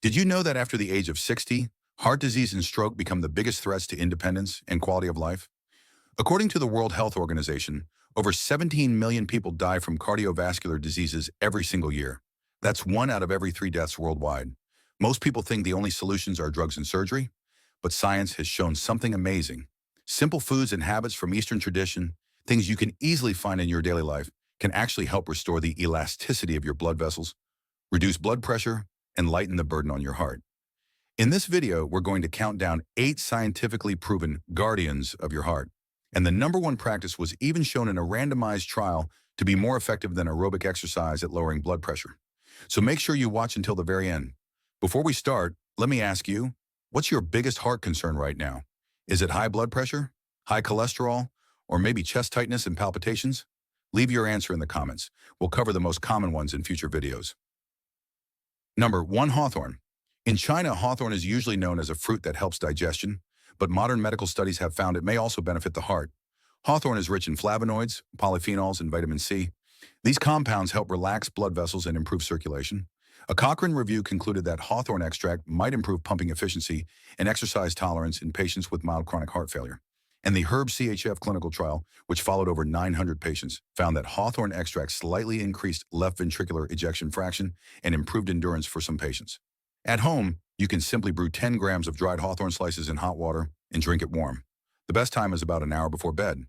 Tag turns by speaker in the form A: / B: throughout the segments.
A: Did you know that after the age of 60, heart disease and stroke become the biggest threats to independence and quality of life? According to the World Health Organization, over 17 million people die from cardiovascular diseases every single year. That's 1 out of every 3 deaths worldwide. Most people think the only solutions are drugs and surgery, but science has shown something amazing. Simple foods and habits from Eastern tradition, things you can easily find in your daily life, can actually help restore the elasticity of your blood vessels, reduce blood pressure, and lighten the burden on your heart. In this video, we're going to count down 8 scientifically proven guardians of your heart. And the #1 practice was even shown in a randomized trial to be more effective than aerobic exercise at lowering blood pressure. So make sure you watch until the very end. Before we start, let me ask you, what's your biggest heart concern right now? Is it high blood pressure, high cholesterol, or maybe chest tightness and palpitations? Leave your answer in the comments. We'll cover the most common ones in future videos. #1, hawthorn. In China, hawthorn is usually known as a fruit that helps digestion, but modern medical studies have found it may also benefit the heart. Hawthorn is rich in flavonoids, polyphenols, and vitamin C. These compounds help relax blood vessels and improve circulation. A Cochrane review concluded that hawthorn extract might improve pumping efficiency and exercise tolerance in patients with mild chronic heart failure. And the Herb-CHF clinical trial, which followed over 900 patients, found that hawthorn extract slightly increased left ventricular ejection fraction and improved endurance for some patients. At home, you can simply brew 10 grams of dried hawthorn slices in hot water and drink it warm. The best time is about an hour before bed.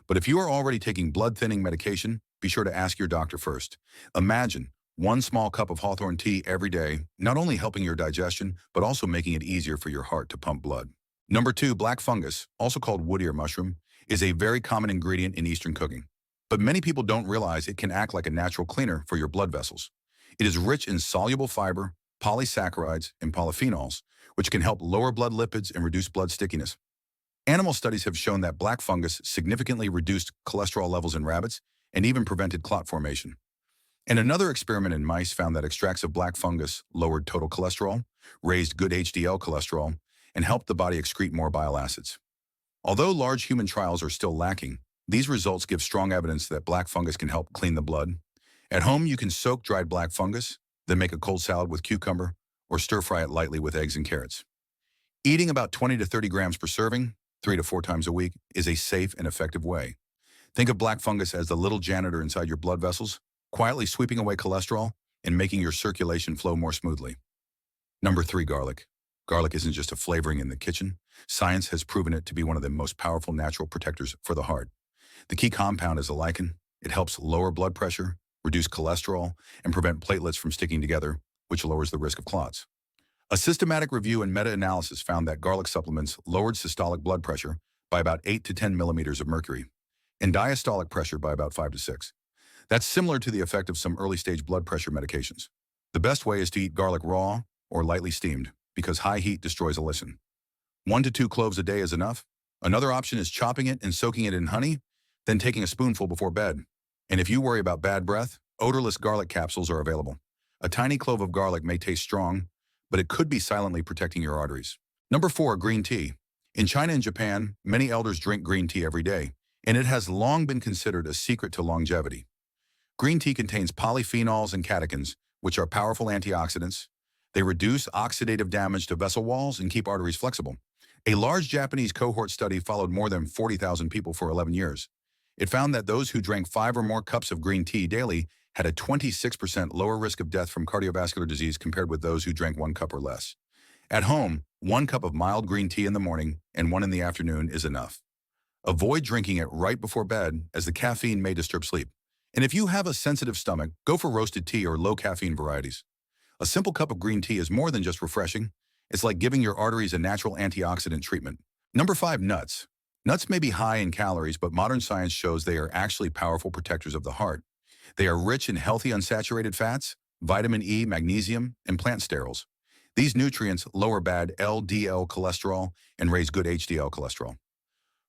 A: But if you are already taking blood-thinning medication, be sure to ask your doctor first. Imagine 1 small cup of hawthorn tea every day, not only helping your digestion, but also making it easier for your heart to pump blood. #2, black fungus, also called wood ear mushroom, is a very common ingredient in Eastern cooking. But many people don't realize it can act like a natural cleaner for your blood vessels. It is rich in soluble fiber, polysaccharides, and polyphenols, which can help lower blood lipids and reduce blood stickiness. Animal studies have shown that black fungus significantly reduced cholesterol levels in rabbits and even prevented clot formation. And another experiment in mice found that extracts of black fungus lowered total cholesterol, raised good HDL cholesterol, and helped the body excrete more bile acids. Although large human trials are still lacking, these results give strong evidence that black fungus can help clean the blood. At home, you can soak dried black fungus, then make a cold salad with cucumber, or stir-fry it lightly with eggs and carrots. Eating about 20 to 30 grams per serving, 3 to 4 times a week, is a safe and effective way. Think of black fungus as the little janitor inside your blood vessels, quietly sweeping away cholesterol and making your circulation flow more smoothly. #3, garlic. Garlic isn't just a flavoring in the kitchen. Science has proven it to be one of the most powerful natural protectors for the heart. The key compound is a lichen. It helps lower blood pressure, reduce cholesterol, and prevent platelets from sticking together, which lowers the risk of clots. A systematic review and meta-analysis found that garlic supplements lowered systolic blood pressure by about 8 to 10 millimeters of mercury, and diastolic pressure by about 5 to 6. That's similar to the effect of some early-stage blood pressure medications. The best way is to eat garlic raw or lightly steamed, because high heat destroys allicin. 1 to 2 cloves a day is enough. Another option is chopping it and soaking it in honey, then taking a spoonful before bed. And if you worry about bad breath, odorless garlic capsules are available. A tiny clove of garlic may taste strong, but it could be silently protecting your arteries. #4, green tea. In China and Japan, many elders drink green tea every day, and it has long been considered a secret to longevity. Green tea contains polyphenols and catechins, which are powerful antioxidants. They reduce oxidative damage to vessel walls and keep arteries flexible. A large Japanese cohort study followed more than 40,000 people for 11 years. It found that those who drank 5 or more cups of green tea daily had a 26% lower risk of death from cardiovascular disease compared with those who drank 1 cup or less. At home, 1 cup of mild green tea in the morning and 1 in the afternoon is enough. Avoid drinking it right before bed, as the caffeine may disturb sleep. And if you have a sensitive stomach, go for roasted tea or low caffeine varieties. A simple cup of green tea is more than just refreshing. It's like giving your arteries a natural antioxidant treatment. #5, nuts. Nuts may be high in calories, but modern science shows they are actually powerful protectors of the heart. They are rich in healthy unsaturated fats, vitamin E, magnesium, and plant sterols. These nutrients lower bad LDL cholesterol and raise good HDL cholesterol.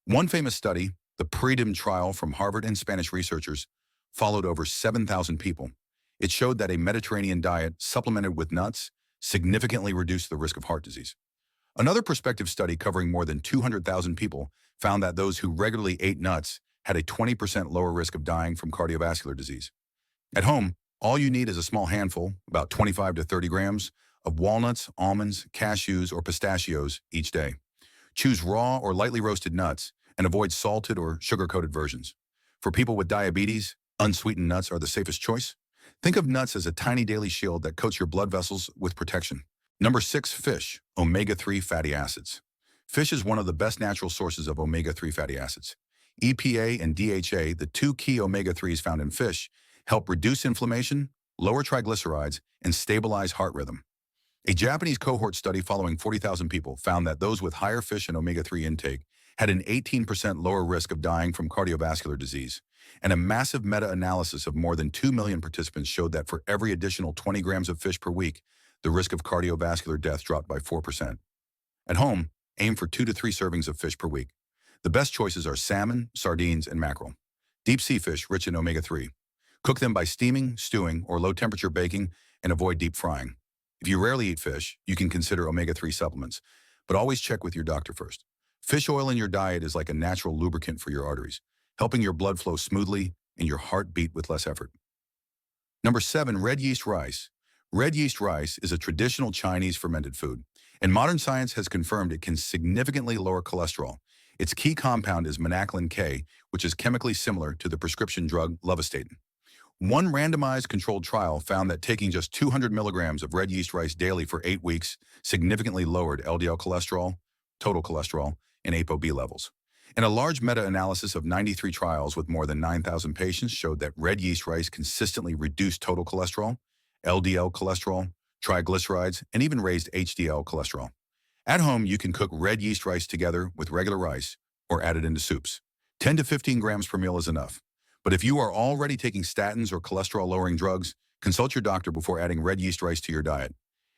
A: One famous study, the PREDIM trial from Harvard and Spanish researchers, followed over 7,000 people. It showed that a Mediterranean diet supplemented with nuts significantly reduced the risk of heart disease. Another prospective study covering more than 200,000 people found that those who regularly ate nuts had a 20% lower risk of dying from cardiovascular disease. At home, all you need is a small handful, about 25 to 30 grams, of walnuts, almonds, cashews, or pistachios each day. Choose raw or lightly roasted nuts and avoid salted or sugar-coated versions. For people with diabetes, unsweetened nuts are the safest choice. Think of nuts as a tiny daily shield that coats your blood vessels with protection. Number 6, fish, omega-3 fatty acids. Fish is one of the best natural sources of omega-3 fatty acids. EPA and DHA, the two key omega-3s found in fish, help reduce inflammation, lower triglycerides, and stabilize heart rhythm. A Japanese cohort study following 40,000 people found that those with higher fish and omega-3 intake had an 18% lower risk of dying from cardiovascular disease, and a massive meta-analysis of more than 2 million participants showed that for every additional 20 grams of fish per week, the risk of cardiovascular death dropped by 4%. At home, aim for 2 to 3 servings of fish per week. The best choices are salmon, sardines, and mackerel. Deep sea fish rich in omega-3. Cook them by steaming, stewing, or low-temperature baking, and avoid deep frying. If you rarely eat fish, you can consider omega-3 supplements, but always check with your doctor first. Fish oil in your diet is like a natural lubricant for your arteries, helping your blood flow smoothly and your heart beat with less effort. Number 7, red yeast rice. Red yeast rice is a traditional Chinese fermented food, and modern science has confirmed it can significantly lower cholesterol. Its key compound is monacolin K, which is chemically similar to the prescription drug lovastatin. One randomized controlled trial found that taking just 200 milligrams of red yeast rice daily for 8 weeks significantly lowered LDL cholesterol, total cholesterol, and ApoB levels. And a large meta-analysis of 93 trials with more than 9,000 patients showed that red yeast rice consistently reduced total cholesterol, LDL cholesterol, triglycerides, and even raised HDL cholesterol. At home, you can cook red yeast rice together with regular rice or add it into soups. 10 to 15 grams per meal is enough. But if you are already taking statins or cholesterol-lowering drugs, consult your doctor before adding red yeast rice to your diet.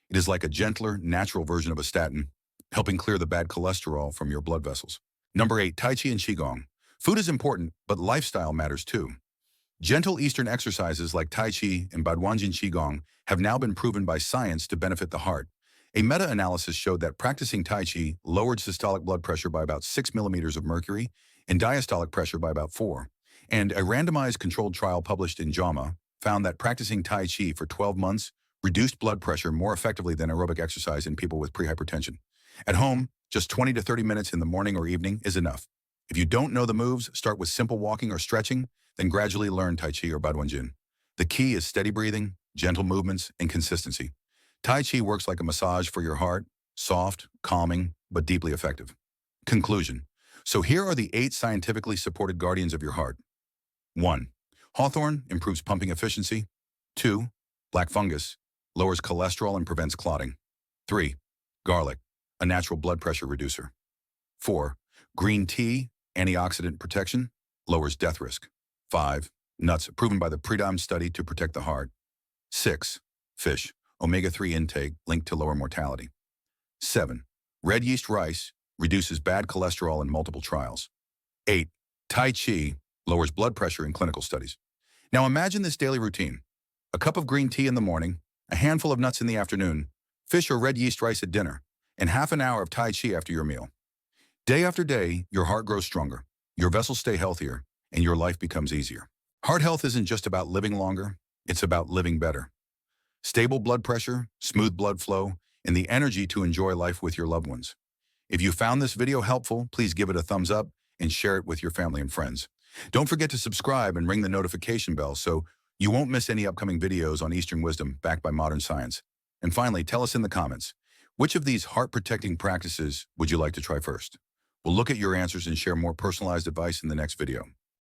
A: It is like a gentler, natural version of a statin, helping clear the bad cholesterol from your blood vessels. Number 8, Tai Chi and Qigong. Food is important, but lifestyle matters too. Gentle Eastern exercises like Tai Chi and Baduanjin Qigong have now been proven by science to benefit the heart. A meta-analysis showed that practicing Tai Chi lowered systolic blood pressure by about 6 millimeters of mercury and diastolic pressure by about 4. And a randomized controlled trial published in JAMA found that practicing Tai Chi for 12 months reduced blood pressure more effectively than aerobic exercise in people with prehypertension. At home, just 20 to 30 minutes in the morning or evening is enough. If you don't know the moves, start with simple walking or stretching, then gradually learn Tai Chi or Baduanjin. The key is steady breathing, gentle movements, and consistency. Tai Chi works like a massage for your heart, soft, calming, but deeply effective. Conclusion. So here are the 8 scientifically supported guardians of your heart. 1. Hawthorn improves pumping efficiency. 2. Black fungus lowers cholesterol and prevents clotting. 3. Garlic, a natural blood pressure reducer. 4. Green tea, antioxidant protection, lowers death risk. 5. Nuts, proven by the Predom study to protect the heart. 6. Fish, omega-3 intake linked to lower mortality. 7. Red yeast rice reduces bad cholesterol in multiple trials. 8. Tai Chi lowers blood pressure in clinical studies. Now imagine this daily routine. A cup of green tea in the morning, a handful of nuts in the afternoon, fish or red yeast rice at dinner, and half an hour of Tai Chi after your meal. Day after day, your heart grows stronger, your vessels stay healthier, and your life becomes easier. Heart health isn't just about living longer, it's about living better. Stable blood pressure, smooth blood flow, and the energy to enjoy life with your loved ones. If you found this video helpful, please give it a thumbs up and share it with your family and friends. Don't forget to subscribe and ring the notification bell so you won't miss any upcoming videos on Eastern wisdom backed by modern science. And finally, tell us in the comments, which of these heart-protecting practices would you like to try first? We'll look at your answers and share more personalized advice in the next video.